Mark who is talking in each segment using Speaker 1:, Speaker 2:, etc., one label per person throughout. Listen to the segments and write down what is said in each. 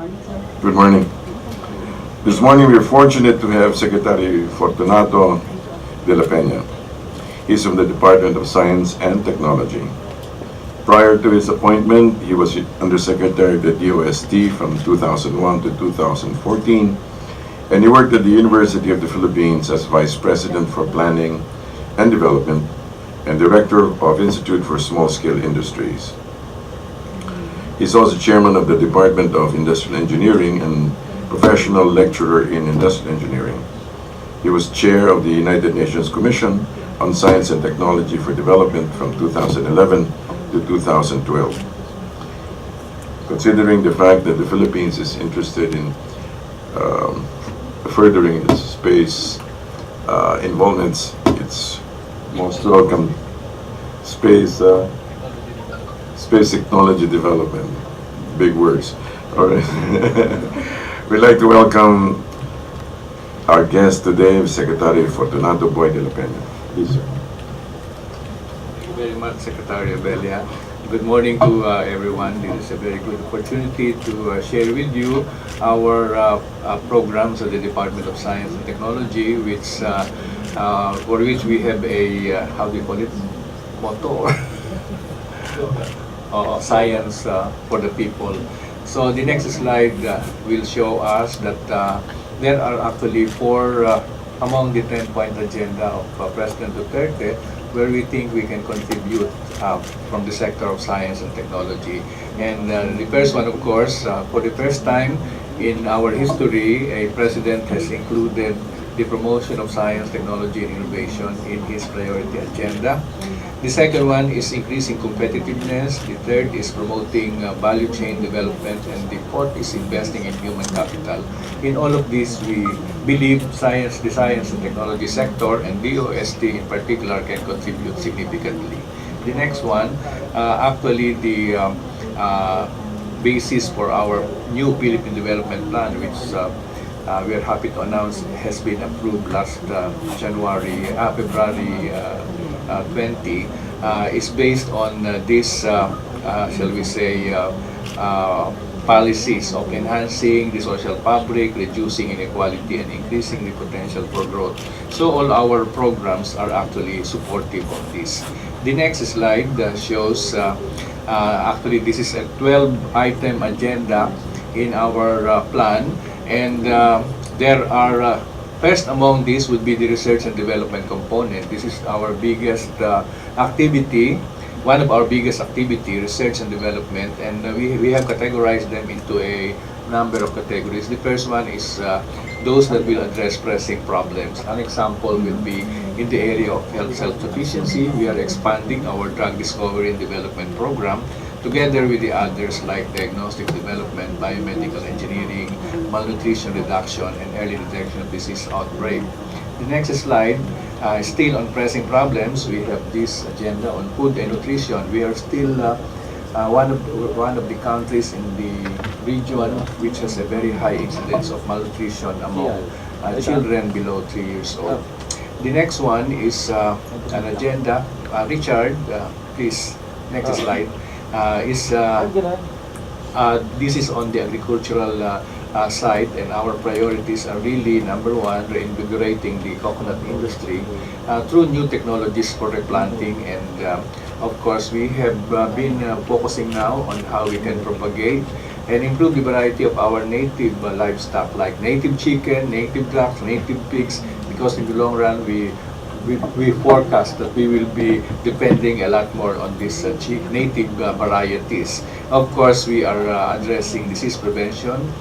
Speaker 1: Good morning. This morning we're fortunate to have Secretary Fortunato dela Pena. He's from the Department of Science and Technology. Prior to his appointment, he was Undersecretary of the DOST from 2001 to 2014, and he worked at the University of the Philippines as Vice President for Planning and Development and Director of Institute for Small-Scale Industries. He's also Chairman of the Department of Industrial Engineering and Professional Lecturer in Industrial Engineering. He was Chair of the United Nations Commission on Science and Technology for Development from 2011 to 2012. Considering the fact that the Philippines is interested in furthering its space involvements, it's most welcome. Space technology development, big words. All right. We'd like to welcome our guest today, Secretary Fortunato dela Pena. Please, sir.
Speaker 2: Thank you very much, Secretary Abella. Good morning to everyone. This is a very good opportunity to share with you our programs at the Department of Science and Technology, which for which we have a how do you call it, motto or science for the people. So the next slide will show us that there are actually four among the 10-point agenda of President Duterte where we think we can contribute from the sector of science and technology. And the first one, of course, for the first time in our history, a president has included the promotion of science, technology, and innovation in his priority agenda. The second one is increasing competitiveness. The third is promoting value chain development. And the fourth is investing in human capital. In all of these, we believe the science and technology sector, and DOST in particular, can contribute significantly. The next one, actually the basis for our new Philippine Development Plan, which we are happy to announce has been approved last February 20, is based on this, shall we say, policies of enhancing the social fabric, reducing inequality, and increasing the potential for growth. So all our programs are actually supportive of this. The next slide shows, actually this is a 12-item agenda in our plan, and there are first among these would be the research and development component. This is our biggest activity, one of our biggest activity, research and development, and we have categorized them into a number of categories. The first one is those that will address pressing problems. An example will be in the area of health self-sufficiency. We are expanding our drug discovery and development program together with the others like diagnostic development, biomedical engineering, malnutrition reduction, and early detection of disease outbreak. The next slide, still on pressing problems, we have this agenda on food and nutrition. We are still one of the countries in the region which has a very high incidence of malnutrition among children below 3 years old. The next one is an agenda. Richard, please, next slide. This is on the agricultural side, and our priorities are really, number one, reinvigorating the coconut industry through new technologies for replanting, and of course we have been focusing now on how we can propagate and improve the variety of our native livestock like native chicken, native ducks, native pigs, because in the long run we forecast that we will be depending a lot more on these native varieties. Of course, we are addressing disease prevention,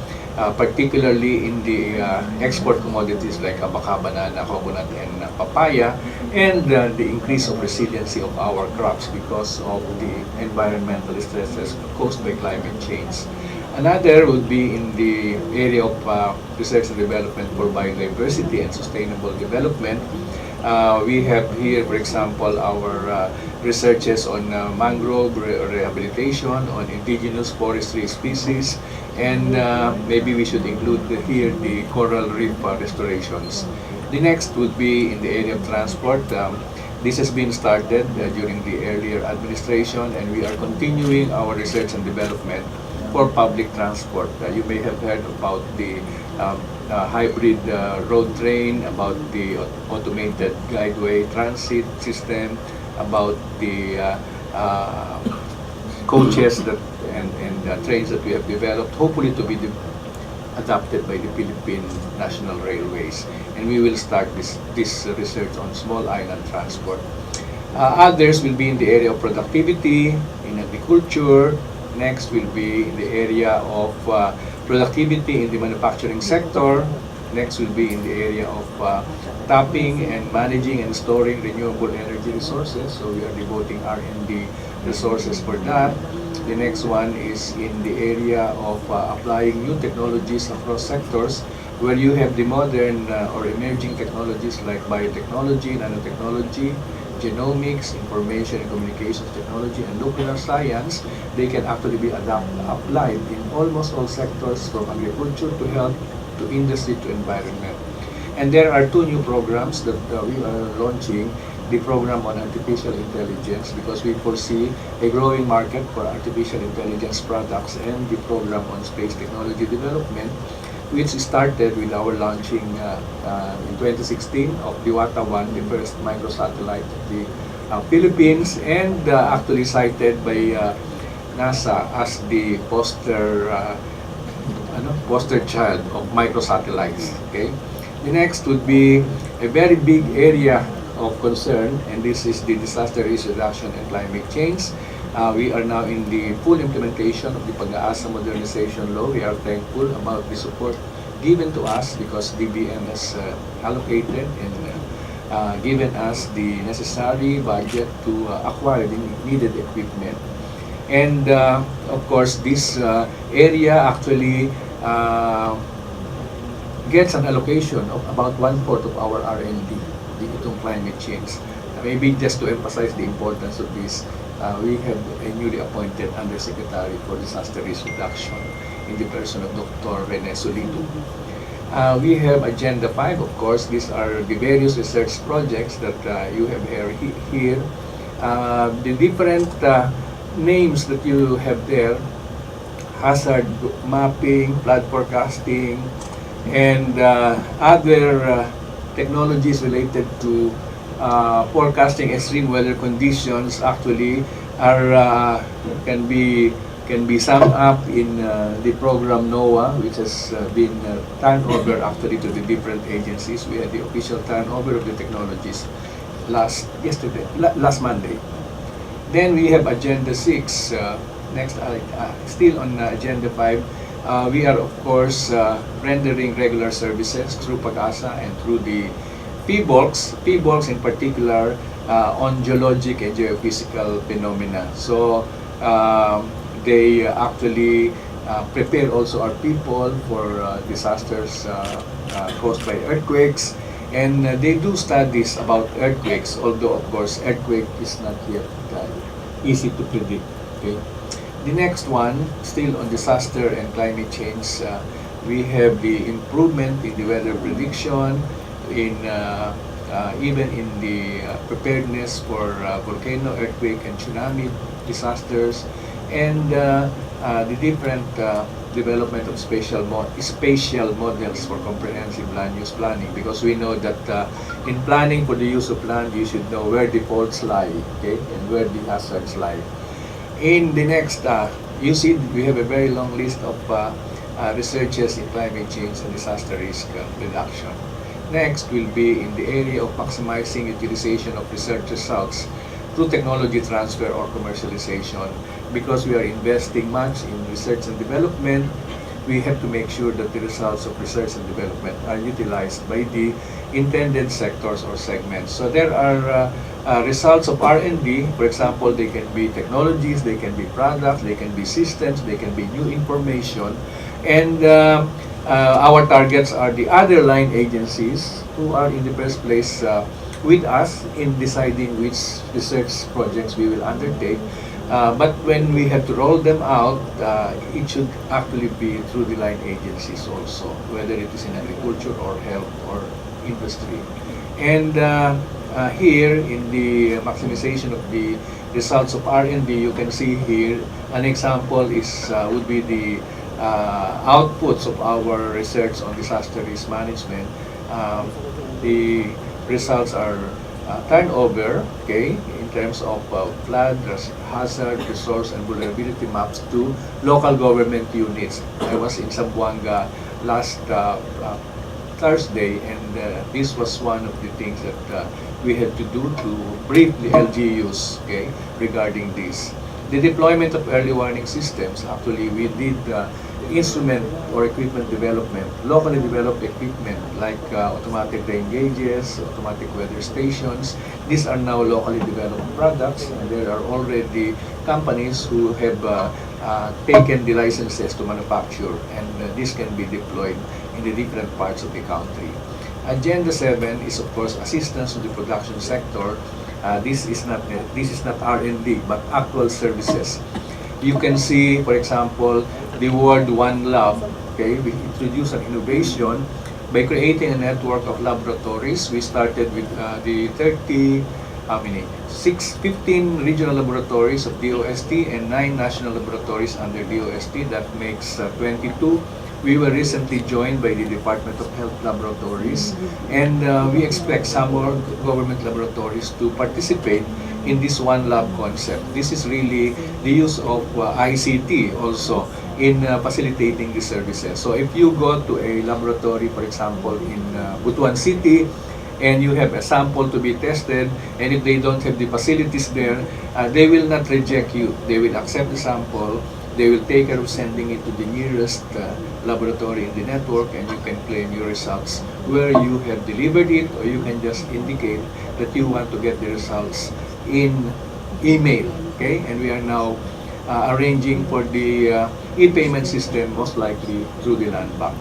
Speaker 2: particularly in the export commodities like abaca, banana, coconut, and papaya, and the increase of resiliency of our crops because of the environmental stresses caused by climate change. Another would be in the area of research and development for biodiversity and sustainable development. We have here, for example, our researches on mangrove rehabilitation, on indigenous forestry species, and maybe we should include here the coral reef restorations. The next would be in the area of transport. This has been started during the earlier administration, and we are continuing our research and development for public transport. You may have heard about the hybrid road train, about the automated guideway transit system, about the coaches that and trains that we have developed, hopefully to be adopted by the Philippine National Railways. And we will start this research on small island transport. Others will be in the area of productivity, in agriculture. Next will be in the area of productivity in the manufacturing sector. Next will be in the area of tapping and managing and storing renewable energy resources. So we are devoting R&D resources for that. The next one is in the area of applying new technologies across sectors, where you have the modern or emerging technologies like biotechnology, nanotechnology, genomics, information and communications technology, and nuclear science. They can actually be applied in almost all sectors, from agriculture to health to industry to environment. And there are two new programs that we are launching. The program on artificial intelligence, because we foresee a growing market for artificial intelligence products, and the program on space technology development, which started with our launching in 2016 of Diwata-1, the first microsatellite of the Philippines, and actually cited by NASA as the poster child of microsatellites. Okay. The next would be a very big area of concern, and this is the disaster risk reduction and climate change. We are now in the full implementation of the Pag-asa Modernization Law. We are thankful about the support given to us, because DBM has allocated and given us the necessary budget to acquire the needed equipment. And of course, this area actually gets an allocation of about 1/4 of our R&D, itong climate change. Maybe just to emphasize the importance of this, we have a newly appointed Undersecretary for Disaster Risk Reduction in the person of Dr. Ernesto Abella. We have Agenda 5, of course. These are the various research projects that you have here. The different names that you have there: hazard mapping, flood forecasting, and other technologies related to forecasting extreme weather conditions. Actually are can be summed up in the program NOAA, which has been turned over actually to the different agencies. We had the official turnover of the technologies last Monday. Then we have Agenda 6. Next, still on Agenda 5, we are of course rendering regular services through Pag-asa and through the PBOLGs in particular on geologic and geophysical phenomena. So they actually prepare also our people for disasters caused by earthquakes, and they do studies about earthquakes, although of course earthquake is not yet easy to predict. Okay. The next one, still on disaster and climate change, we have the improvement in the weather prediction, in even in the preparedness for volcano, earthquake, and tsunami disasters, and the different development of spatial models for comprehensive land use planning, because we know that in planning for the use of land, you should know where the faults lie, okay, and where the hazards lie. In the next, you see we have a very long list of researches in climate change and disaster risk reduction. Next will be in the area of maximizing utilization of research results through technology transfer or commercialization. Because we are investing much in research and development, we have to make sure that the results of research and development are utilized by the intended sectors or segments. So there are results of R&D. For example, they can be technologies, they can be products, they can be systems, they can be new information. And our targets are the other line agencies who are in the first place with us in deciding which research projects we will undertake. But when we have to roll them out, it should actually be through the line agencies also, whether it is in agriculture or health or industry. And here in the maximization of the results of R&D, you can see here an example is would be the outputs of our research on disaster risk management. The results are turnover, okay, in terms of flood, hazard, resource, and vulnerability maps to local government units. I was in Zamboanga last Thursday, and this was one of the things that we had to do to brief the LGUs, okay, regarding this. The deployment of early warning systems, actually we did instrument or equipment development, locally developed equipment like automatic rain gauges, automatic weather stations. These are now locally developed products, and there are already companies who have taken the licenses to manufacture, and this can be deployed in the different parts of the country. Agenda 7 is of course assistance to the production sector. This is not R&D but actual services. You can see, for example, the word One Lab. Okay, we introduced an innovation by creating a network of laboratories. We started with the 15 regional laboratories of DOST and 9 national laboratories under DOST. That makes 22. We were recently joined by the Department of Health Laboratories, and we expect some more government laboratories to participate in this One Lab concept. This is really the use of ICT also in facilitating the services. So if you go to a laboratory, for example, in Butuan City, and you have a sample to be tested, and if they don't have the facilities there, they will not reject you. They will accept the sample. They will take care of sending it to the nearest laboratory in the network, and you can claim your results where you have delivered it, or you can just indicate that you want to get the results in email. Okay, and we are now arranging for the e-payment system, most likely through the land bank.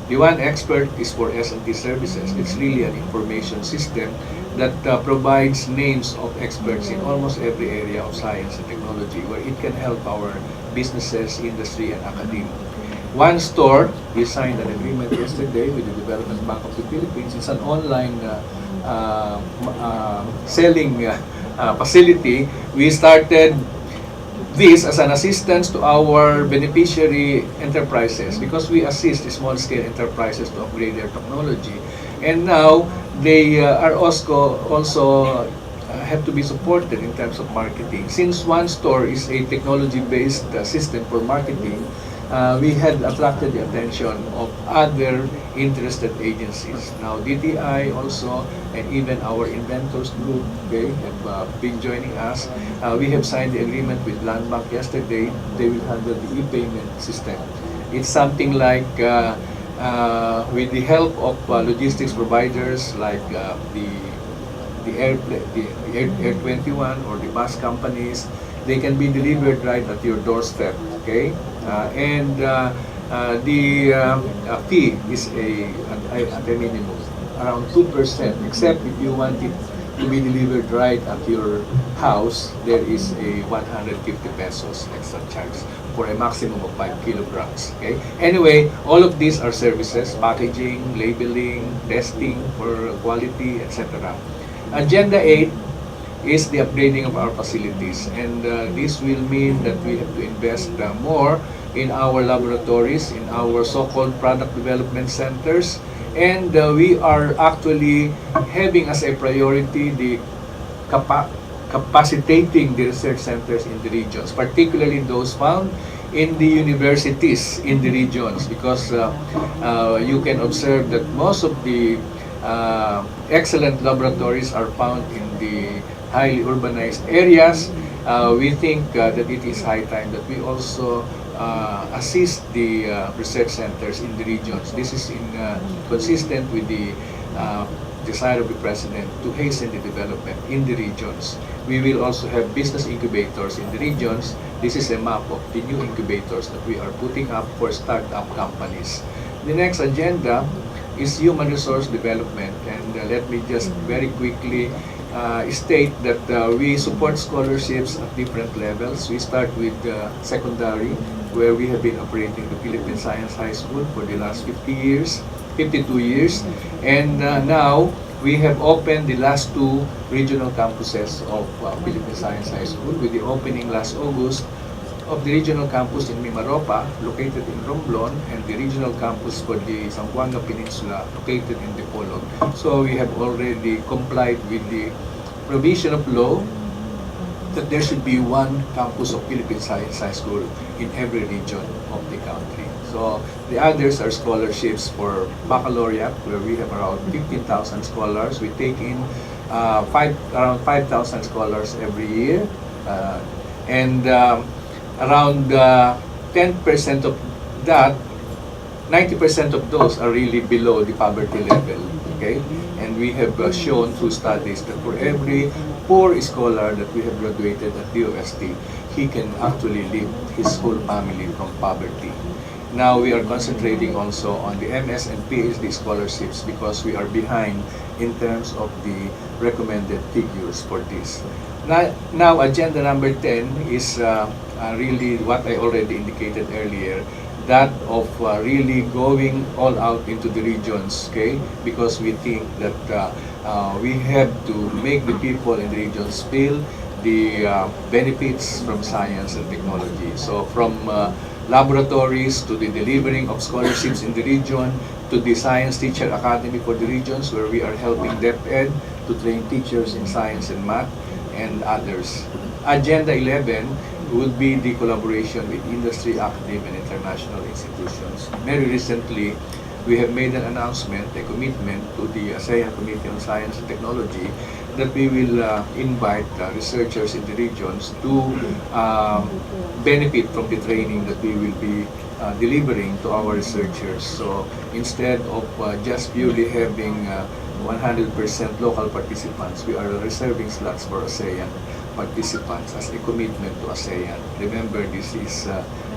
Speaker 2: The One Expert is for S&T services. It's really an information system that provides names of experts in almost every area of science and technology, where it can help our businesses, industry, and academia. One Store, we signed an agreement yesterday with the Development Bank of the Philippines. It's an online selling facility. We started this as an assistance to our beneficiary enterprises, because we assist small-scale enterprises to upgrade their technology. And now they are also have to be supported in terms of marketing. Since One Store is a technology-based system for marketing, we had attracted the attention of other interested agencies. Now DTI also, and even our inventors group, they have been joining us. We have signed the agreement with Land Bank yesterday. They will handle the e-payment system. It's something like with the help of logistics providers like the Air 21 or the bus companies, they can be delivered right at your doorstep. Okay, and the fee is at a minimum around 2%, except if you want it to be delivered right at your house, there is a 150 pesos extra charge for a maximum of 5 kilograms. Okay. Anyway, all of these are services: packaging, labeling, testing for quality, etc. Agenda 8 is the upgrading of our facilities, and this will mean that we have to invest more in our laboratories, in our so-called product development centers, and we are actually having as a priority the capacitating the research centers in the regions, particularly those found in the universities in the regions, because you can observe that most of the excellent laboratories are found in the highly urbanized areas. We think that it is high time that we also assist the research centers in the regions. This is consistent with the desire of the President to hasten the development in the regions. We will also have business incubators in the regions. This is a map of the new incubators that we are putting up for startup companies. The next agenda is human resource development, and let me just very quickly state that we support scholarships at different levels. We start with secondary, where we have been operating the Philippine Science High School for the last 52 years, and now We have opened the last two regional campuses of Philippine Science High School with the opening last August of the regional campus in Mimaropa, located in Romblon, and the regional campus for the Zamboanga Peninsula, located in Dipolog. So we have already complied with the provision of law that there should be one campus of Philippine Science High School in every region of the country. So the others are scholarships for baccalaureate, where we have around 15,000 scholars. We take in around 5,000 scholars every year, and around 10% of that, 90% of those are really below the poverty level. Okay, and we have shown through studies that for every poor scholar that we have graduated at DOST, he can actually live his whole family from poverty. Now we are concentrating also on the MS and PhD scholarships because we are behind in terms of the recommended figures for this. Now agenda number 10 is really what I already indicated earlier, that of really going all out into the regions, okay? Because we think that we have to make the people in the regions feel the benefits from science and technology. So from laboratories to the delivering of scholarships in the region, to the Science Teacher Academy for the regions, where we are helping DepEd to train teachers in science and math and others. Agenda 11 would be the collaboration with industry, academic, and international institutions. Very recently, we have made an announcement, a commitment to the ASEAN Committee on Science and Technology, that we will invite researchers in the regions to benefit from the training that we will be delivering to our researchers. So instead of just purely having 100% local participants, we are reserving slots for ASEAN participants as a commitment to ASEAN. Remember, this is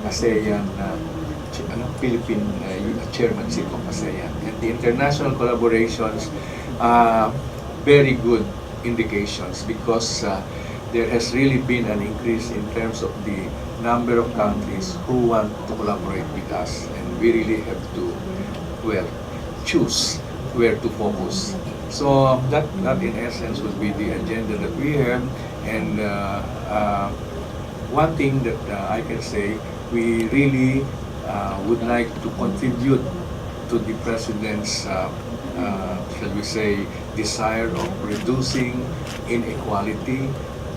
Speaker 2: ASEAN Philippine chairmanship of ASEAN. And the international collaborations are very good indications because there has really been an increase in terms of the number of countries who want to collaborate with us, and we really have to, well, choose where to focus. So that in essence would be the agenda that we have, and one thing that I can say, we really would like to contribute to the President's shall we say, desire of reducing inequality,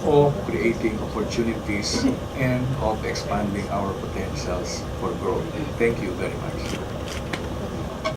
Speaker 2: of creating opportunities, and of expanding our potentials for growth. Thank you very much.